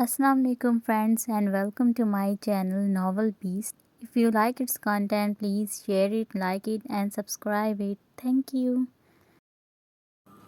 Assalamu alaikum friends and welcome to my channel Novel Beast. If you like its content, please share it, like it and subscribe it. Thank you.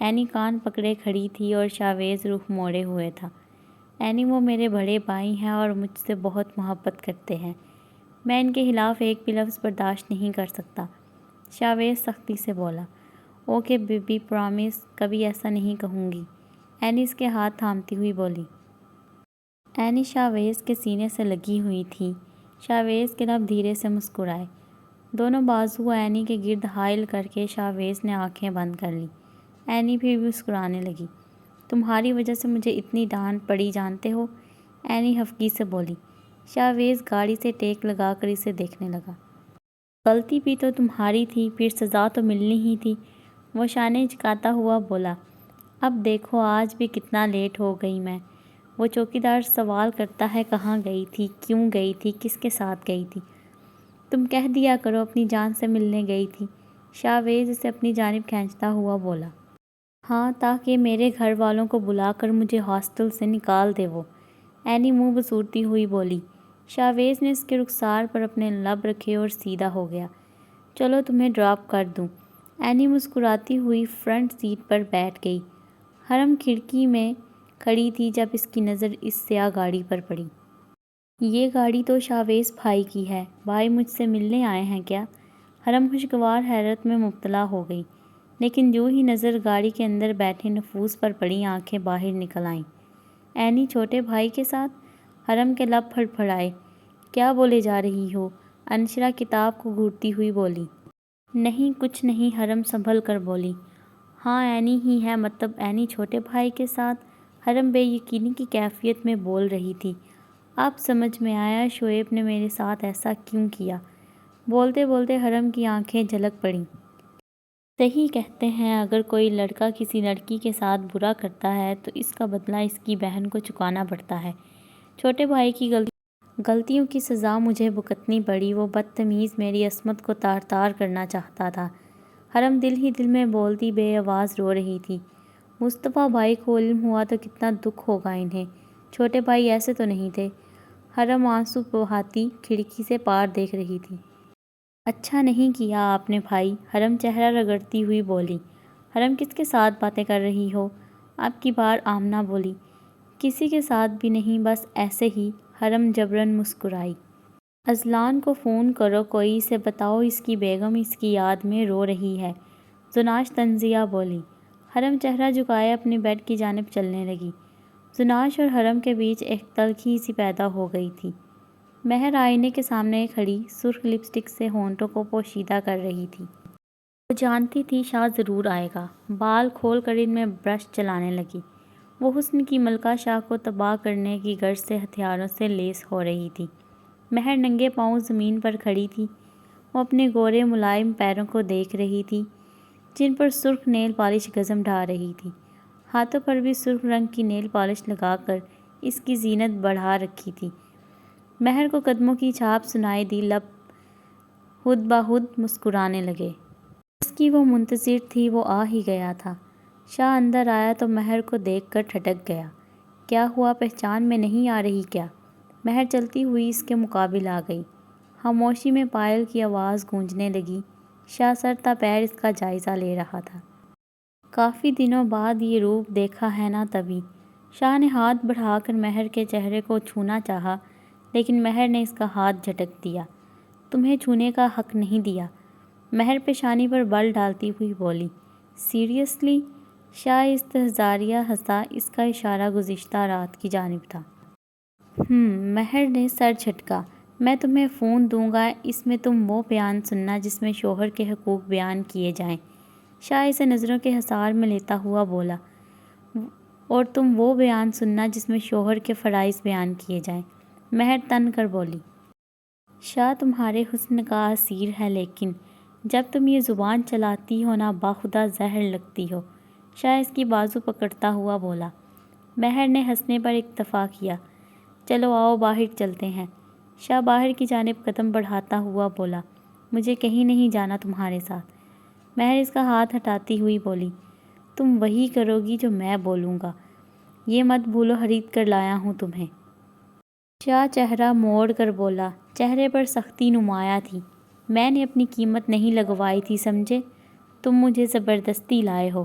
Any کان پکڑے کھڑی تھی اور شاویز رخ موڑے ہوئے تھا۔ Any, وہ میرے بڑے بھائی ہیں اور مجھ سے بہت محبت کرتے ہیں۔ میں ان کے خلاف ایک بھی لفظ برداشت نہیں کر سکتا، شاویز سختی سے بولا۔ اوکے بیبی، پرامس، کبھی ایسا نہیں کہوں گی، اینی اس کے ہاتھ تھامتی ہوئی بولی۔ اینی شاویز کے سینے سے لگی ہوئی تھی۔ شاویز کے لب دھیرے سے مسکرائے۔ دونوں بازو اینی کے گرد حائل کر کے شاویز نے آنکھیں بند کر لیں۔ اینی بھی مسکرانے لگی۔ تمہاری وجہ سے مجھے اتنی ڈانٹ پڑی جانتے ہو، اینی خفگی سے بولی۔ شاویز گاڑی سے ٹیک لگا کر اسے دیکھنے لگا۔ غلطی بھی تو تمہاری تھی، پھر سزا تو ملنی ہی تھی، وہ شانے جھکاتا ہوا بولا۔ اب دیکھو آج بھی کتنا لیٹ ہو گئی میں، وہ چوکیدار سوال کرتا ہے کہاں گئی تھی، کیوں گئی تھی، کس کے ساتھ گئی تھی؟ تم کہہ دیا کرو اپنی جان سے ملنے گئی تھی، شاویز اسے اپنی جانب کھینچتا ہوا بولا۔ ہاں، تاکہ میرے گھر والوں کو بلا کر مجھے ہاسٹل سے نکال دے وہ، اینی منہ بسورتی ہوئی بولی۔ شاویز نے اس کے رخسار پر اپنے لب رکھے اور سیدھا ہو گیا۔ چلو تمہیں ڈراپ کر دوں، اینی مسکراتی ہوئی فرنٹ سیٹ پر بیٹھ گئی۔ حرم کھڑکی میں کھڑی تھی جب اس کی نظر اس سیاہ گاڑی پر پڑی۔ یہ گاڑی تو شاویز بھائی کی ہے، بھائی مجھ سے ملنے آئے ہیں کیا؟ حرم خوشگوار حیرت میں مبتلا ہو گئی، لیکن جو ہی نظر گاڑی کے اندر بیٹھے نفوس پر پڑی آنکھیں باہر نکل آئیں۔ اینی چھوٹے بھائی کے ساتھ؟ حرم کے لب پھڑپھڑائے۔ کیا بولے جا رہی ہو؟ انشرا کتاب کو گھورتی ہوئی بولی۔ نہیں کچھ نہیں، حرم سنبھل کر بولی۔ ہاں اینی ہی ہے، مطلب اینی چھوٹے بھائی کے ساتھ؟ حرم بے یقینی کی کیفیت میں بول رہی تھی۔ اب سمجھ میں آیا شعیب نے میرے ساتھ ایسا کیوں کیا۔ بولتے بولتے حرم کی آنکھیں جھلک پڑیں۔ صحیح کہتے ہیں، اگر کوئی لڑکا کسی لڑکی کے ساتھ برا کرتا ہے تو اس کا بدلہ اس کی بہن کو چکانا پڑتا ہے۔ چھوٹے بھائی کی غلطیوں کی سزا مجھے بھگتنی پڑی، وہ بدتمیز میری عصمت کو تار تار کرنا چاہتا تھا۔ حرم دل ہی دل میں بولتی بے آواز رو رہی تھی۔ مصطفیٰ بھائی کو علم ہوا تو کتنا دکھ ہوگا انہیں، چھوٹے بھائی ایسے تو نہیں تھے۔ حرم آنسو بہاتی کھڑکی سے پار دیکھ رہی تھی۔ اچھا نہیں کیا آپ نے بھائی، حرم چہرہ رگڑتی ہوئی بولی۔ حرم کس کے ساتھ باتیں کر رہی ہو؟ اب کی بار آمنہ بولی۔ کسی کے ساتھ بھی نہیں، بس ایسے ہی، حرم جبراً مسکرائی۔ اذلان کو فون کرو کوئی، اسے بتاؤ اس کی بیگم اس کی یاد میں رو رہی ہے، زناش تنزیہ بولی۔ حرم چہرہ جھکائے اپنے بیڈ کی جانب چلنے لگی۔ زناش اور حرم کے بیچ ایک تلخی سی پیدا ہو گئی تھی۔ مہر آئینے کے سامنے کھڑی سرخ لپسٹک سے ہونٹوں کو پوشیدہ کر رہی تھی۔ وہ جانتی تھی شاہ ضرور آئے گا۔ بال کھول کر ان میں برش چلانے لگی۔ وہ حسن کی ملکہ شاہ کو تباہ کرنے کی غرض سے ہتھیاروں سے لیس ہو رہی تھی۔ مہر ننگے پاؤں زمین پر کھڑی تھی۔ وہ اپنے گورے ملائم پیروں کو دیکھ رہی تھی، جن پر سرخ نیل پالش گزم ڈھا رہی تھی۔ ہاتھوں پر بھی سرخ رنگ کی نیل پالش لگا کر اس کی زینت بڑھا رکھی تھی۔ مہر کو قدموں کی چھاپ سنائی دی، لب خود بخود مسکرانے لگے۔ جس کی وہ منتظر تھی وہ آ ہی گیا تھا۔ شاہ اندر آیا تو مہر کو دیکھ کر ٹھٹک گیا۔ کیا ہوا، پہچان میں نہیں آ رہی کیا؟ مہر چلتی ہوئی اس کے مقابل آ گئی۔ خاموشی میں پائل کی آواز گونجنے لگی۔ شاہ سر تا پیر اس کا جائزہ لے رہا تھا۔ کافی دنوں بعد یہ روپ دیکھا ہے نا تبھی۔ شاہ نے ہاتھ بڑھا کر مہر کے چہرے کو چھونا چاہا، لیکن مہر نے اس کا ہاتھ جھٹک دیا۔ تمہیں چھونے کا حق نہیں دیا، مہر پیشانی پر بل ڈالتی ہوئی بولی۔ سیریسلی؟ شاہ استہزائیہ ہنسا، اس کا اشارہ گزشتہ رات کی جانب تھا۔ مہر نے سر جھٹکا۔ میں تمہیں فون دوں گا، اس میں تم وہ بیان سننا جس میں شوہر کے حقوق بیان کیے جائیں، شاہ اسے نظروں کے حصار میں لیتا ہوا بولا، اور تم وہ بیان سننا جس میں شوہر کے فرائض بیان کیے جائیں، مہر تن کر بولی۔ شاہ تمہارے حسن کا اسیر ہے، لیکن جب تم یہ زبان چلاتی ہو نا باخدا زہر لگتی ہو، شاہ اس کی بازو پکڑتا ہوا بولا۔ مہر نے ہنسنے پر اکتفا کیا۔ چلو آؤ باہر چلتے ہیں، شاہ باہر کی جانب قدم بڑھاتا ہوا بولا۔ مجھے کہیں نہیں جانا تمہارے ساتھ، مہر اس کا ہاتھ ہٹاتی ہوئی بولی۔ تم وہی کرو گی جو میں بولوں گا، یہ مت بھولو خرید کر لایا ہوں تمہیں۔ شاہ چہرہ موڑ کر بولا، چہرے پر سختی نمایاں تھی۔ میں نے اپنی قیمت نہیں لگوائی تھی سمجھے، تم مجھے زبردستی لائے ہو۔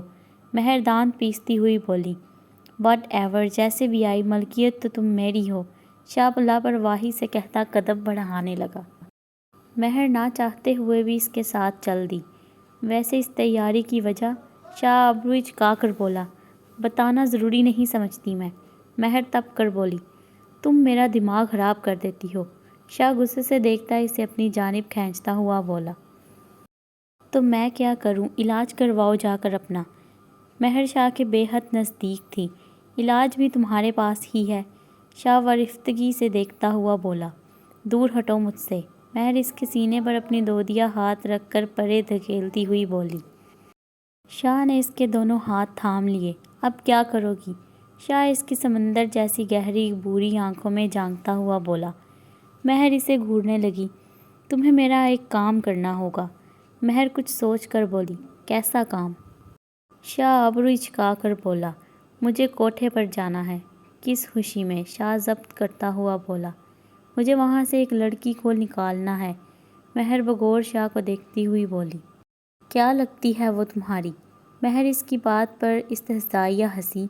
مہر دانت پیستی ہوئی بولی، واٹ ایور، جیسے بھی آئی، ملکیت تو تم میری ہو۔ شاہ لاپرواہی سے کہتا قدم بڑھانے لگا۔ مہر نہ چاہتے ہوئے بھی اس کے ساتھ چل دی۔ ویسے اس تیاری کی وجہ؟ شاہ ابروئی چکا کر بولا، بتانا ضروری نہیں سمجھتی میں۔ مہر تپ کر بولی، تم میرا دماغ خراب کر دیتی ہو۔ شاہ غصے سے دیکھتا اسے اپنی جانب کھینچتا ہوا بولا، تو میں کیا کروں؟ علاج کرواؤ جا کر اپنا۔ مہر شاہ کے بے حد نزدیک تھی۔ علاج بھی تمہارے پاس ہی ہے؟ شاہ ورفتگی سے دیکھتا ہوا بولا، دور ہٹو مجھ سے۔ مہر اس کے سینے پر اپنی دودیا ہاتھ رکھ کر پرے دھکیلتی ہوئی بولی۔ شاہ نے اس کے دونوں ہاتھ تھام لیے۔ اب کیا کرو گی؟ شاہ اس کی سمندر جیسی گہری بوری آنکھوں میں جھانکتا ہوا بولا۔ مہر اسے گھورنے لگی، تمہیں میرا ایک کام کرنا ہوگا۔ مہر کچھ سوچ کر بولی، کیسا کام؟ شاہ ابروئی چکا کر بولا، مجھے کوٹھے پر جانا ہے۔ کس خوشی میں؟ شاہ ضبط کرتا ہوا بولا، مجھے وہاں سے ایک لڑکی کو نکالنا ہے۔ مہر بغور شاہ کو دیکھتی ہوئی بولی، کیا لگتی ہے وہ تمہاری؟ مہر اس کی بات پر استہزائیہ ہنسی،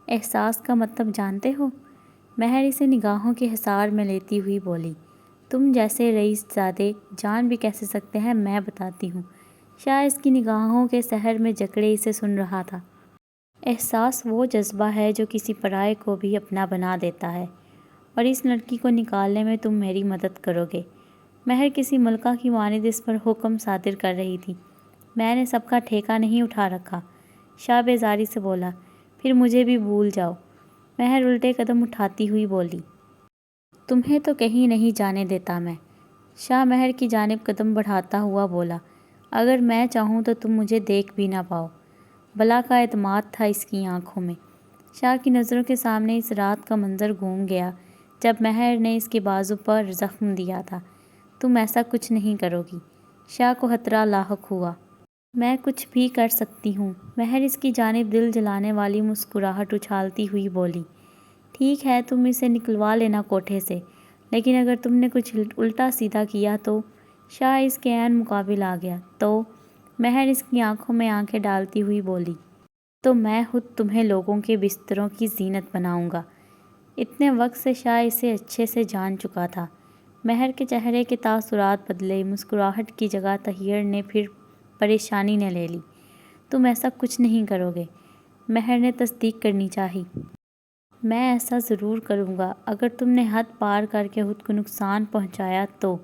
احساس کا مطلب جانتے ہو؟ مہر اسے نگاہوں کے حصار میں لیتی ہوئی بولی، تم جیسے رئیس زادے جان بھی کیسے سکتے ہیں، میں بتاتی ہوں۔ شاہ اس کی نگاہوں کے سحر میں جکڑے اسے سن رہا تھا۔ احساس وہ جذبہ ہے جو کسی پرائے کو بھی اپنا بنا دیتا ہے، اور اس لڑکی کو نکالنے میں تم میری مدد کرو گے۔ مہر کسی ملکہ کی مانند اس پر حکم صادر کر رہی تھی۔ میں نے سب کا ٹھیکہ نہیں اٹھا رکھا۔ شاہ بیزاری سے بولا، پھر مجھے بھی بھول جاؤ۔ مہر الٹے قدم اٹھاتی ہوئی بولی، تمہیں تو کہیں نہیں جانے دیتا میں۔ شاہ مہر کی جانب قدم بڑھاتا ہوا بولا، اگر میں چاہوں تو تم مجھے دیکھ بھی نہ پاؤ۔ بلا کا اعتماد تھا اس کی آنکھوں میں۔ شاہ کی نظروں کے سامنے اس رات کا منظر گھوم گیا جب مہر نے اس کے بازو پر زخم دیا تھا۔ تم ایسا کچھ نہیں کرو گی۔ شاہ کو خطرہ لاحق ہوا۔ میں کچھ بھی کر سکتی ہوں۔ مہر اس کی جانب دل جلانے والی مسکراہٹ اچھالتی ہوئی بولی، ٹھیک ہے، تم اسے نکلوا لینا کوٹھے سے، لیکن اگر تم نے کچھ الٹا سیدھا کیا تو؟ شاہ اس کے عین مقابل آ گیا، تو؟ مہر اس کی آنکھوں میں آنکھیں ڈالتی ہوئی بولی، تو میں خود تمہیں لوگوں کے بستروں کی زینت بناؤں گا۔ اتنے وقت سے شاہ اسے اچھے سے جان چکا تھا۔ مہر کے چہرے کے تاثرات بدلے، مسکراہٹ کی جگہ تحیر نے پھر پریشانی نے لے لی۔ تم ایسا کچھ نہیں کرو گے؟ مہر نے تصدیق کرنی چاہی۔ میں ایسا ضرور کروں گا اگر تم نے حد پار کر کے خود کو نقصان پہنچایا تو۔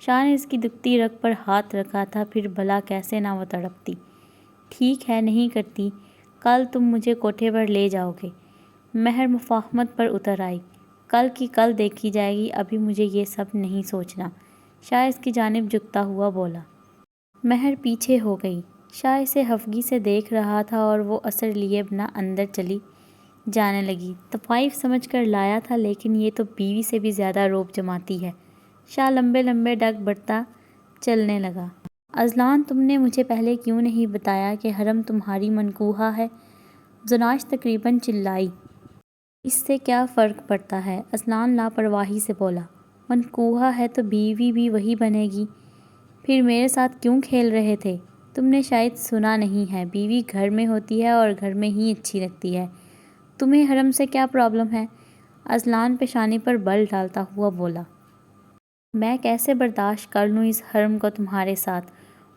شاہ نے اس کی دکھتی رگ پر ہاتھ رکھا تھا، پھر بھلا کیسے نہ وہ تڑپتی۔ ٹھیک ہے، نہیں کرتی، کل تم مجھے کوٹھے پر لے جاؤ گے۔ مہر مفاہمت پر اتر آئی، کل کی کل دیکھی جائے گی، ابھی مجھے یہ سب نہیں سوچنا۔ شاہ اس کی جانب جھکتا ہوا بولا۔ مہر پیچھے ہو گئی۔ شاہ اسے خفگی سے دیکھ رہا تھا اور وہ اثر لیے بنا اندر چلی جانے لگی۔ طوائف سمجھ کر لایا تھا، لیکن یہ تو بیوی سے بھی زیادہ روب جماتی ہے۔ شاہ لمبے لمبے ڈگ بڑھتا چلنے لگا۔ اذلان، تم نے مجھے پہلے کیوں نہیں بتایا کہ حرم تمہاری منقوہہ ہے؟ زناش تقریباً چلائی۔ اس سے کیا فرق پڑتا ہے؟ اذلان لاپرواہی سے بولا، منقوہہ ہے تو بیوی بھی وہی بنے گی۔ پھر میرے ساتھ کیوں کھیل رہے تھے؟ تم نے شاید سنا نہیں ہے، بیوی گھر میں ہوتی ہے اور گھر میں ہی اچھی لگتی ہے۔ تمہیں حرم سے کیا پرابلم ہے؟ اذلان پیشانی پر بل ڈالتا ہوا بولا، میں کیسے برداشت کر لوں اس حرم کو تمہارے ساتھ؟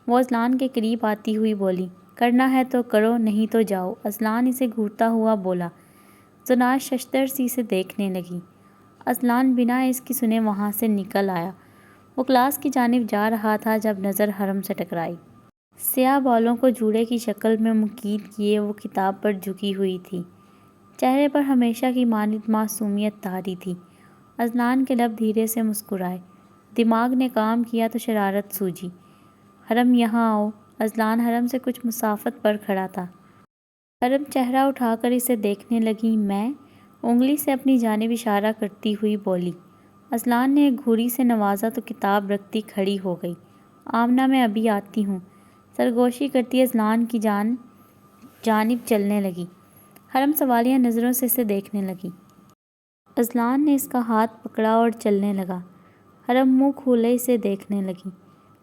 وہ اذلان کے قریب آتی ہوئی بولی، کرنا ہے تو کرو، نہیں تو جاؤ۔ اذلان اسے گھورتا ہوا بولا۔ زناش ششدر سی سے دیکھنے لگی۔ اذلان بنا اس کی سنے وہاں سے نکل آیا۔ وہ کلاس کی جانب جا رہا تھا جب نظر حرم سے ٹکرائی۔ سیاہ بالوں کو جوڑے کی شکل میں مکید کیے وہ کتاب پر جھکی ہوئی تھی۔ چہرے پر ہمیشہ کی مانند معصومیت طاری تھی۔ اذلان کے لب دھیرے سے مسکرائے۔ دماغ نے کام کیا تو شرارت سوجی۔ حرم یہاں آؤ۔ اذلان حرم سے کچھ مسافت پر کھڑا تھا۔ حرم چہرہ اٹھا کر اسے دیکھنے لگی۔ میں انگلی سے اپنی جانب اشارہ کرتی ہوئی بولی۔ اذلان نے ایک گھوری سے نوازا تو کتاب رکھتی کھڑی ہو گئی۔ آمنہ، میں ابھی آتی ہوں۔ سرگوشی کرتی اذلان کی جانب چلنے لگی۔ حرم سوالیہ نظروں سے اسے دیکھنے لگی۔ اذلان نے اس کا ہاتھ پکڑا اور چلنے لگا۔ حرم منہ کھولے اسے دیکھنے لگی۔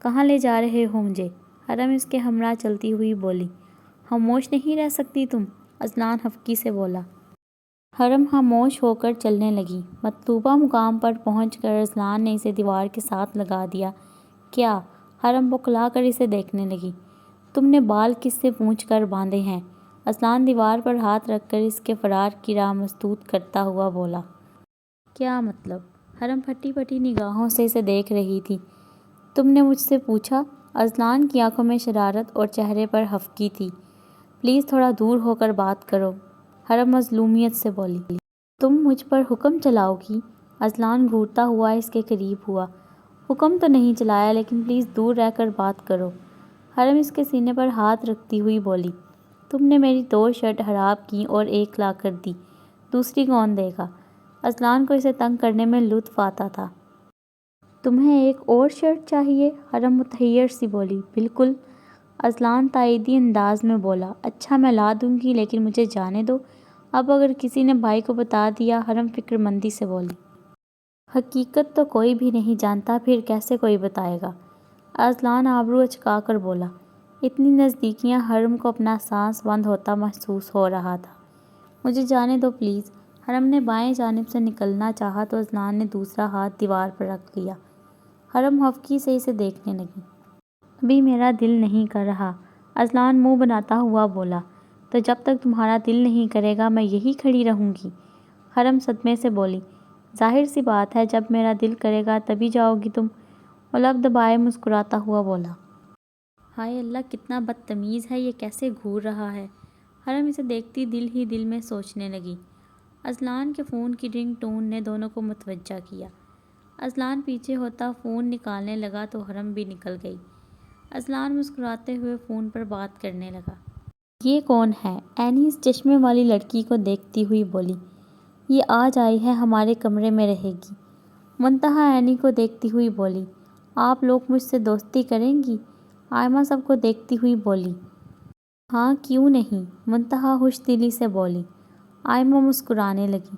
کہاں لے جا رہے ہو مجھے؟ حرم اس کے ہمراہ چلتی ہوئی بولی۔ خاموش نہیں رہ سکتی تم؟ اذلان خفگی سے بولا۔ حرم خاموش ہو کر چلنے لگی۔ مطلوبہ مقام پر پہنچ کر اذلان نے اسے دیوار کے ساتھ لگا دیا۔ کیا؟ حرم بوکھلا کر اسے دیکھنے لگی۔ تم نے بال کس سے پوچھ کر باندھے ہیں؟ اذلان دیوار پر ہاتھ رکھ کر اس کے فرار کی راہ مسدود کرتا ہوا بولا۔ کیا مطلب؟ حرم پھٹی پھٹی نگاہوں سے اسے دیکھ رہی تھی۔ تم نے مجھ سے پوچھا؟ اذلان کی آنکھوں میں شرارت اور چہرے پر خفگی تھی۔ پلیز تھوڑا دور ہو کر بات کرو، حرم مظلومیت سے بولی۔ تم مجھ پر حکم چلاؤ گی؟ اذلان گھورتا ہوا اس کے قریب ہوا۔ حکم تو نہیں چلایا، لیکن پلیز دور رہ کر بات کرو، حرم اس کے سینے پر ہاتھ رکھتی ہوئی بولی۔ تم نے میری 2 شرٹ خراب کی اور 1 لا کر دی، دوسری کون دے گا؟ اذلان کو اسے تنگ کرنے میں لطف آتا تھا۔ تمہیں ایک اور شرٹ چاہیے؟ حرم متحیر سی بولی۔ بالکل، اذلان تائیدی انداز میں بولا۔ اچھا میں لا دوں گی، لیکن مجھے جانے دو۔ اب اگر کسی نے بھائی کو بتا دیا، حرم فکر مندی سے بولی۔ حقیقت تو کوئی بھی نہیں جانتا، پھر کیسے کوئی بتائے گا؟ اذلان آبرو اچکا کر بولا۔ اتنی نزدیکیاں حرم کو اپنا سانس بند ہوتا محسوس ہو رہا تھا۔ مجھے جانے دو پلیز۔ حرم نے بائیں جانب سے نکلنا چاہا تو اذلان نے دوسرا ہاتھ دیوار پر رکھ لیا۔ حرم خفگی سے اسے دیکھنے لگی۔ ابھی میرا دل نہیں کر رہا، اذلان منہ بناتا ہوا بولا۔ تو جب تک تمہارا دل نہیں کرے گا میں یہی کھڑی رہوں گی، حرم صدمے سے بولی۔ ظاہر سی بات ہے، جب میرا دل کرے گا تبھی جاؤ گی تم، وہ لب دبائے مسکراتا ہوا بولا۔ ہائے اللہ، کتنا بدتمیز ہے یہ، کیسے گھور رہا ہے؟ حرم اسے دیکھتی دل ہی دل میں سوچنے لگی۔ اذلان کے فون کی رنگ ٹون نے دونوں کو متوجہ کیا۔ اذلان پیچھے ہوتا فون نکالنے لگا تو حرم بھی نکل گئی۔ اذلان مسکراتے ہوئے فون پر بات کرنے لگا۔ یہ کون ہے؟ اینی اس چشمے والی لڑکی کو دیکھتی ہوئی بولی۔ یہ آج آئی ہے، ہمارے کمرے میں رہے گی، منتہا اینی کو دیکھتی ہوئی بولی۔ آپ لوگ مجھ سے دوستی کریں گی؟ آئمہ سب کو دیکھتی ہوئی بولی۔ ہاں کیوں نہیں، منتہا خوش دلی سے بولی۔ آئمہ مسکرانے لگی۔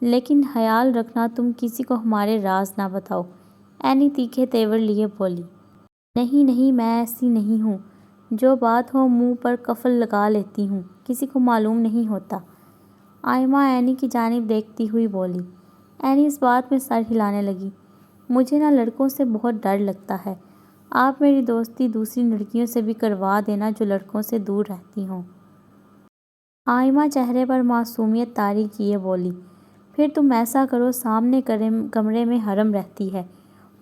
لیکن خیال رکھنا تم کسی کو ہمارے راز نہ بتاؤ، اینی تیکھے تیور لیے بولی۔ نہیں نہیں، میں ایسی نہیں ہوں، جو بات ہو منہ پر قفل لگا لیتی ہوں، کسی کو معلوم نہیں ہوتا، آئمہ اینی کی جانب دیکھتی ہوئی بولی۔ اینی اس بات میں سر ہلانے لگی۔ مجھے نہ لڑکوں سے بہت ڈر لگتا ہے، آپ میری دوستی دوسری لڑکیوں سے بھی کروا دینا جو لڑکوں سے دور رہتی ہوں۔ آئمہ چہرے پر معصومیت طاری کیے بولی۔ پھر تم ایسا کرو، سامنے کمرے میں حرم رہتی ہے،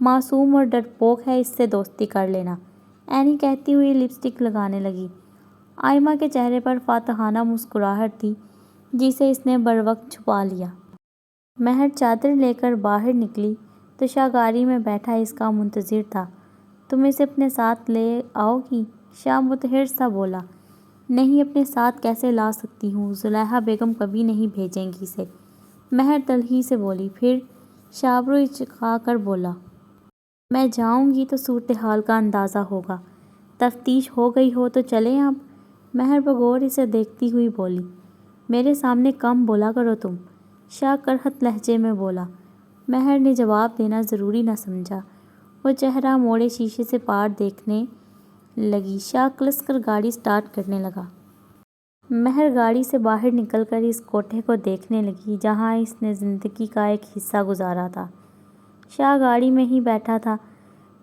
معصوم اور ڈرپوک ہے، اس سے دوستی کر لینا، اینی کہتی ہوئی لپسٹک لگانے لگی۔ آئمہ کے چہرے پر فاتحانہ مسکراہٹ تھی، جسے اس نے بروقت چھپا لیا۔ مہر چادر لے کر باہر نکلی تو شاہ گاڑی میں بیٹھا اس کا منتظر تھا۔ تم اسے اپنے ساتھ لے آؤ گی؟ شاہ متحیر سا بولا۔ نہیں، اپنے ساتھ کیسے لا سکتی ہوں، زلیخا بیگم کبھی نہیں بھیجیں گی اسے، مہر تلخی سے بولی۔ پھر شاہ ابرو اچکا کر بولا۔ میں جاؤں گی تو صورتحال کا اندازہ ہوگا، تفتیش ہو گئی ہو تو چلیں اب، مہر بغور اسے دیکھتی ہوئی بولی۔ میرے سامنے کم بولا کرو تم، شاہ کرہت لہجے میں بولا۔ مہر نے جواب دینا ضروری نہ سمجھا، وہ چہرہ موڑے شیشے سے پار دیکھنے لگی۔ شاہ کلس کر گاڑی سٹارٹ کرنے لگا۔ مہر گاڑی سے باہر نکل کر اس کوٹھے کو دیکھنے لگی جہاں اس نے زندگی کا ایک حصہ گزارا تھا۔ شاہ گاڑی میں ہی بیٹھا تھا۔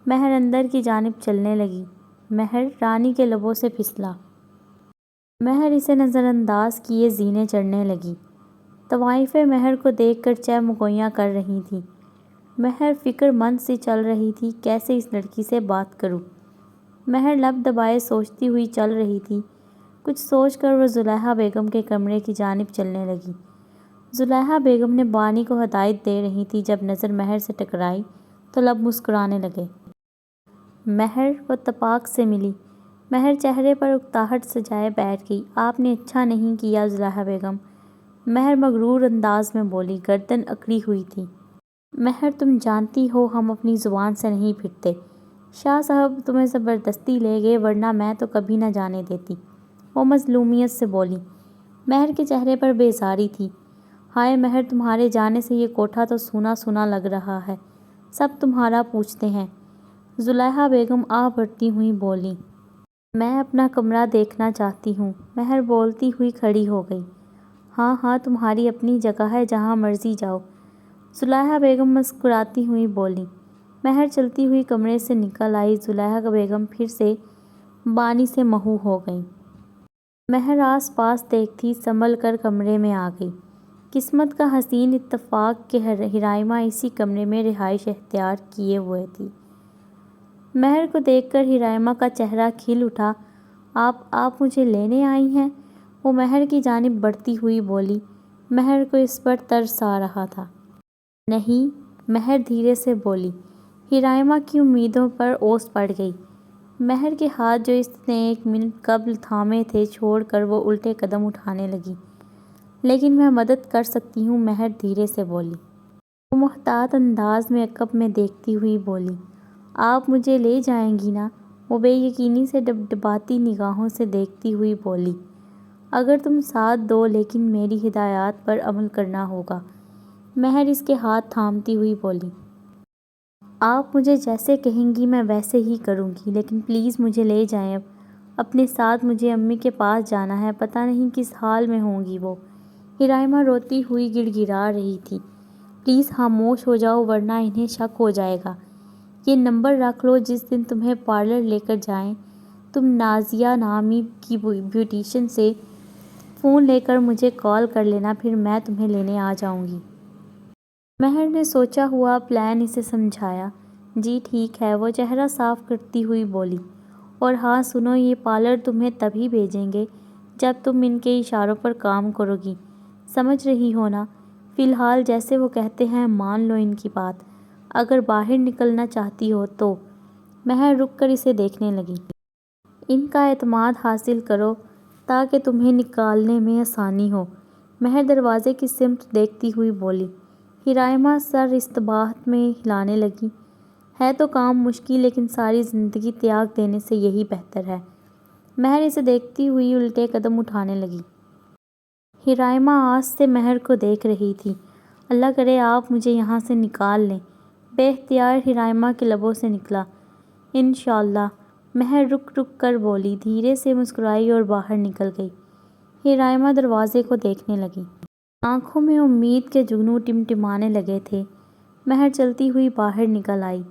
مہر اندر کی جانب چلنے لگی۔ مہر رانی کے لبوں سے پھسلا۔ مہر اسے نظر انداز کیے زینے چڑھنے لگی۔ طوائفیں مہر کو دیکھ کر چہمگوئیاں کر رہی تھیں۔ مہر فکر مند سی چل رہی تھی، کیسے اس لڑکی سے بات کروں؟ مہر لب دبائے سوچتی ہوئی چل رہی تھی۔ کچھ سوچ کر وہ زلیخا بیگم کے کمرے کی جانب چلنے لگی۔ زلیخا بیگم نے بانی کو ہدایت دے رہی تھی، جب نظر مہر سے ٹکرائی تو لب مسکرانے لگے۔ مہر وہ تپاک سے ملی۔ مہر چہرے پر اکتاہٹ سجائے بیٹھ گئی۔ آپ نے اچھا نہیں کیا زلیخا بیگم، مہر مغرور انداز میں بولی، گردن اکڑی ہوئی تھی۔ مہر تم جانتی ہو ہم اپنی زبان سے نہیں پھرتے، شاہ صاحب تمہیں زبردستی لے گئے، ورنہ میں تو کبھی نہ جانے دیتی، وہ مظلومیت سے بولی۔ مہر کے چہرے پر بیزاری تھی۔ ہائے مہر، تمہارے جانے سے یہ کوٹھا تو سونا سونا لگ رہا ہے، سب تمہارا پوچھتے ہیں، زلیخا بیگم آہ بھرتی ہوئی بولی۔ میں اپنا کمرہ دیکھنا چاہتی ہوں۔ مہر بولتی ہوئی کھڑی ہو گئی۔ ہاں ہاں، تمہاری اپنی جگہ ہے، جہاں مرضی جاؤ، زلیخا بیگم مسکراتی ہوئی بولی۔ مہر چلتی ہوئی کمرے سے نکل آئی۔ زلیخا بیگم پھر سے بانی سے محو ہو گئیں۔ مہر آس پاس دیکھتی سنبھل کر کمرے میں آ گئی۔ قسمت کا حسین اتفاق کہ حرائمہ اسی کمرے میں رہائش اختیار کیے ہوئے تھی۔ مہر کو دیکھ کر حرائمہ کا چہرہ کھل اٹھا۔ آپ مجھے لینے آئی ہیں؟ وہ مہر کی جانب بڑھتی ہوئی بولی۔ مہر کو اس پر ترس آ رہا تھا۔ نہیں، مہر دھیرے سے بولی۔ حرائمہ کی امیدوں پر اوس پڑ گئی۔ مہر کے ہاتھ جو اس نے ایک منٹ قبل تھامے تھے چھوڑ کر وہ الٹے قدم اٹھانے لگی۔ لیکن میں مدد کر سکتی ہوں، مہر دھیرے سے بولی۔ وہ محتاط انداز میں عقب میں دیکھتی ہوئی بولی۔ آپ مجھے لے جائیں گی نا؟ وہ بے یقینی سے ڈبڈباتی نگاہوں سے دیکھتی ہوئی بولی۔ اگر تم ساتھ دو، لیکن میری ہدایات پر عمل کرنا ہوگا، مہر اس کے ہاتھ تھامتی ہوئی بولی۔ آپ مجھے جیسے کہیں گی میں ویسے ہی کروں گی، لیکن پلیز مجھے لے جائیں اب اپنے ساتھ، مجھے امی کے پاس جانا ہے، پتہ نہیں کس حال میں ہوں گی وہ۔ حرائمہ روتی ہوئی گڑ گڑا رہی تھی۔ پلیز خاموش ہو جاؤ ورنہ انہیں شک ہو جائے گا۔ یہ نمبر رکھ لو، جس دن تمہیں پارلر لے کر جائیں، تم نازیہ نامی کی بیوٹیشین سے فون لے کر مجھے کال کر لینا، پھر میں تمہیں لینے آ جاؤں گی۔ مہر نے سوچا ہوا پلان اسے سمجھایا۔ جی ٹھیک ہے، وہ چہرہ صاف کرتی ہوئی بولی۔ اور ہاں سنو، یہ پارلر تمہیں تبھی بھیجیں گے جب تم ان کے اشاروں پر کام کرو گی، سمجھ رہی ہو نا؟ فی الحال جیسے وہ کہتے ہیں مان لو ان کی بات، اگر باہر نکلنا چاہتی ہو تو۔ مہر رک کر اسے دیکھنے لگی۔ ان کا اعتماد حاصل کرو تاکہ تمہیں نکالنے میں آسانی ہو، مہر دروازے کی سمت دیکھتی ہوئی بولی۔ حرائمہ سر استباحت میں ہلانے لگی۔ ہے تو کام مشکل، لیکن ساری زندگی تیاگ دینے سے یہی بہتر ہے۔ مہر اسے دیکھتی ہوئی الٹے قدم اٹھانے لگی۔ حرائمہ آس سے مہر کو دیکھ رہی تھی۔ اللہ کرے آپ مجھے یہاں سے نکال لیں، بے اختیار حرائمہ کے لبوں سے نکلا۔ انشاءاللہ، مہر رک رک کر بولی، دھیرے سے مسکرائی اور باہر نکل گئی۔ حرائمہ دروازے کو دیکھنے لگی۔ آنکھوں میں امید کے جگنو ٹمٹمانے لگے تھے۔ مہر چلتی ہوئی باہر نکل آئی۔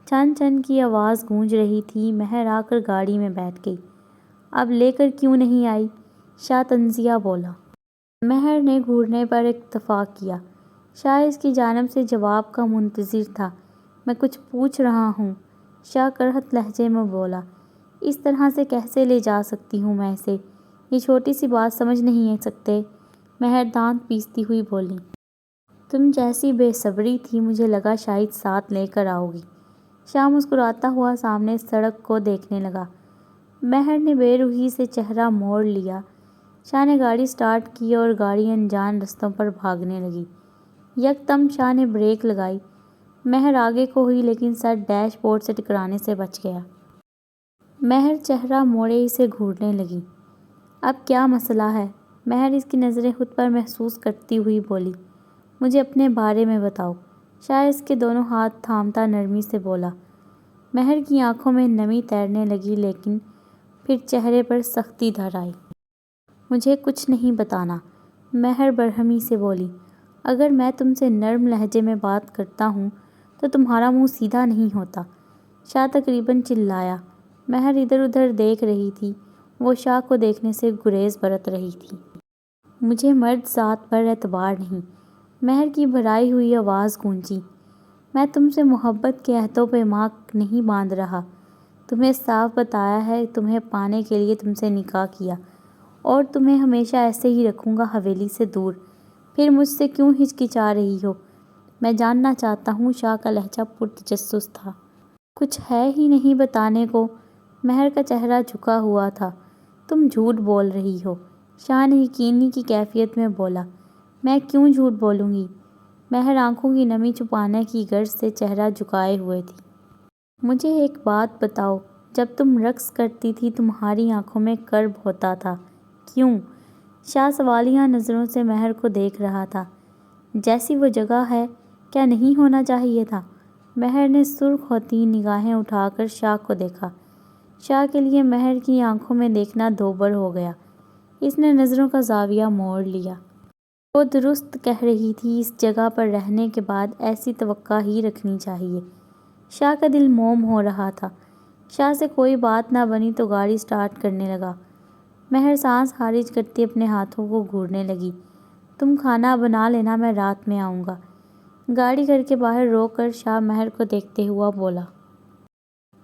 چن چن کی آواز گونج رہی تھی۔ مہر آ کر گاڑی میں بیٹھ گئی۔ اب لے کر کیوں نہیں آئی؟ شاہ تنزیہ بولا۔ مہر نے گھورنے پر اکتفا کیا۔ شاہ اس کی جانب سے جواب کا منتظر تھا۔ میں کچھ پوچھ رہا ہوں، شاہ کرہت لہجے میں بولا۔ اس طرح سے کیسے لے جا سکتی ہوں میں اسے؟ یہ چھوٹی سی بات سمجھ نہیں سکتے؟ مہر دانت پیستی ہوئی بولی۔ تم جیسی بے صبری تھی مجھے لگا شاید ساتھ لے کر آؤ گی۔ شاہ مسکراتا ہوا سامنے سڑک کو دیکھنے لگا۔ مہر نے بے روحی سے چہرہ موڑ لیا۔ شاہ نے گاڑی سٹارٹ کی اور گاڑی انجان رستوں پر بھاگنے لگی۔ یکدم شاہ نے بریک لگائی۔ مہر آگے کو ہوئی لیکن سر ڈیش بورڈ سے ٹکرانے سے بچ گیا۔ مہر چہرہ موڑے اسے گھورنے لگی۔ اب کیا مسئلہ ہے؟ مہر اس کی نظریں خود پر محسوس کرتی ہوئی بولی۔ مجھے اپنے بارے میں بتاؤ۔ شاہ اس کے دونوں ہاتھ تھامتا نرمی سے بولا۔ مہر کی آنکھوں میں نمی تیرنے لگی لیکن پھر چہرے پر سختی دھر آئی۔ مجھے کچھ نہیں بتانا، مہر برہمی سے بولی۔ اگر میں تم سے نرم لہجے میں بات کرتا ہوں تو تمہارا منہ سیدھا نہیں ہوتا، شاہ تقریباً چلایا۔ مہر ادھر ادھر دیکھ رہی تھی۔ وہ شاہ کو دیکھنے سے گریز برت رہی تھی۔ مجھے مرد ذات پر اعتبار نہیں، مہر کی بھرائی ہوئی آواز گونجی۔ میں تم سے محبت کے عہد و پیمان نہیں باندھ رہا، تمہیں صاف بتایا ہے، تمہیں پانے کے لیے تم سے نکاح کیا اور تمہیں ہمیشہ ایسے ہی رکھوں گا، حویلی سے دور۔ پھر مجھ سے کیوں ہچکچا رہی ہو؟ میں جاننا چاہتا ہوں۔ شاہ کا لہجہ پرتجسس تھا۔ کچھ ہے ہی نہیں بتانے کو، مہر کا چہرہ جھکا ہوا تھا۔ تم جھوٹ بول رہی ہو، شاہ نے یقینی کی کیفیت میں بولا۔ میں کیوں جھوٹ بولوں گی؟ مہر آنکھوں کی نمی چھپانے کی غرض سے چہرہ جھکائے ہوئے تھی۔ مجھے ایک بات بتاؤ، جب تم رقص کرتی تھی تمہاری آنکھوں میں کرب ہوتا تھا، کیوں؟ شاہ سوالیہ نظروں سے مہر کو دیکھ رہا تھا۔ جیسی وہ جگہ ہے، کیا نہیں ہونا چاہیے تھا؟ مہر نے سرخ ہوتی نگاہیں اٹھا کر شاہ کو دیکھا۔ شاہ کے لیے مہر کی آنکھوں میں دیکھنا دوبر ہو گیا۔ اس نے نظروں کا زاویہ موڑ لیا۔ وہ درست کہہ رہی تھی، اس جگہ پر رہنے کے بعد ایسی توقع ہی رکھنی چاہیے۔ شاہ کا دل موم ہو رہا تھا۔ شاہ سے کوئی بات نہ بنی تو گاڑی سٹارٹ کرنے لگا۔ مہر سانس خارج کرتی اپنے ہاتھوں کو گھورنے لگی۔ تم کھانا بنا لینا، میں رات میں آؤں گا۔ گاڑی گھر کے باہر روک کر شاہ مہر کو دیکھتے ہوا بولا۔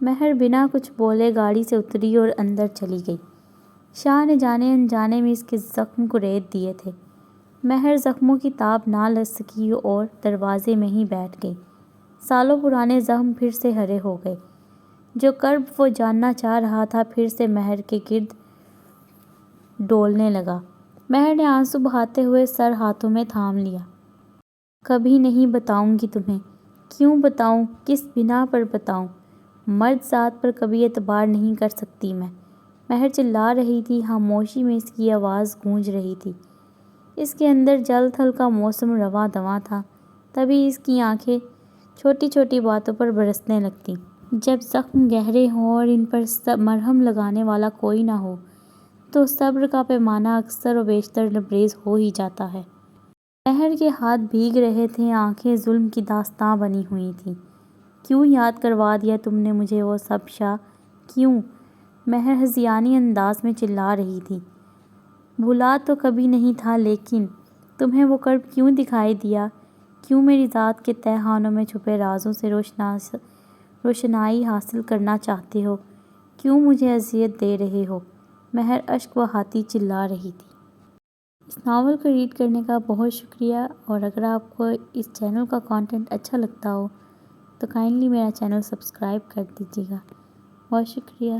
مہر بنا کچھ بولے گاڑی سے اتری اور اندر چلی گئی۔ شاہ نے جانے انجانے میں اس کے زخم کو ریت دیے تھے۔ مہر زخموں کی تاب نہ لے سکی اور دروازے میں ہی بیٹھ گئی۔ سالوں پرانے زخم پھر سے ہرے ہو گئے۔ جو کرب وہ جاننا چاہ رہا تھا پھر سے مہر کے گرد ڈولنے لگا۔ مہر نے آنسو بہاتے ہوئے سر ہاتھوں میں تھام لیا۔ کبھی نہیں بتاؤں گی تمہیں۔ کیوں بتاؤں؟ کس بنا پر بتاؤں؟ مرد ذات پر کبھی اعتبار نہیں کر سکتی میں۔ مہر چلا رہی تھی، خاموشی میں اس کی آواز گونج رہی تھی۔ اس کے اندر جل تھل کا موسم رواں دواں تھا۔ تبھی اس کی آنکھیں چھوٹی چھوٹی باتوں پر برسنے لگتیں۔ جب زخم گہرے ہوں اور ان پر مرہم لگانے والا کوئی نہ ہو تو صبر کا پیمانہ اکثر و بیشتر لبریز ہو ہی جاتا ہے۔ مہر کے ہاتھ بھیگ رہے تھے، آنکھیں ظلم کی داستاں بنی ہوئی تھیں۔ کیوں یاد کروا دیا تم نے مجھے وہ سب شاہ؟ کیوں؟ مہر ہذیانی انداز میں چلا رہی تھی۔ بھولا تو کبھی نہیں تھا، لیکن تمہیں وہ کرب کیوں دکھائی دیا؟ کیوں میری ذات کے تہہ خانوں میں چھپے رازوں سے روشنائی حاصل کرنا چاہتے ہو؟ کیوں مجھے اذیت دے رہے ہو؟ مہر اشک بہاتی چلا رہی تھی۔ اس ناول کو ریڈ کرنے کا بہت شکریہ، اور اگر آپ کو اس چینل کا کانٹینٹ اچھا لگتا ہو تو کائنڈلی میرا چینل سبسکرائب کر دیجیے گا۔ بہت شکریہ۔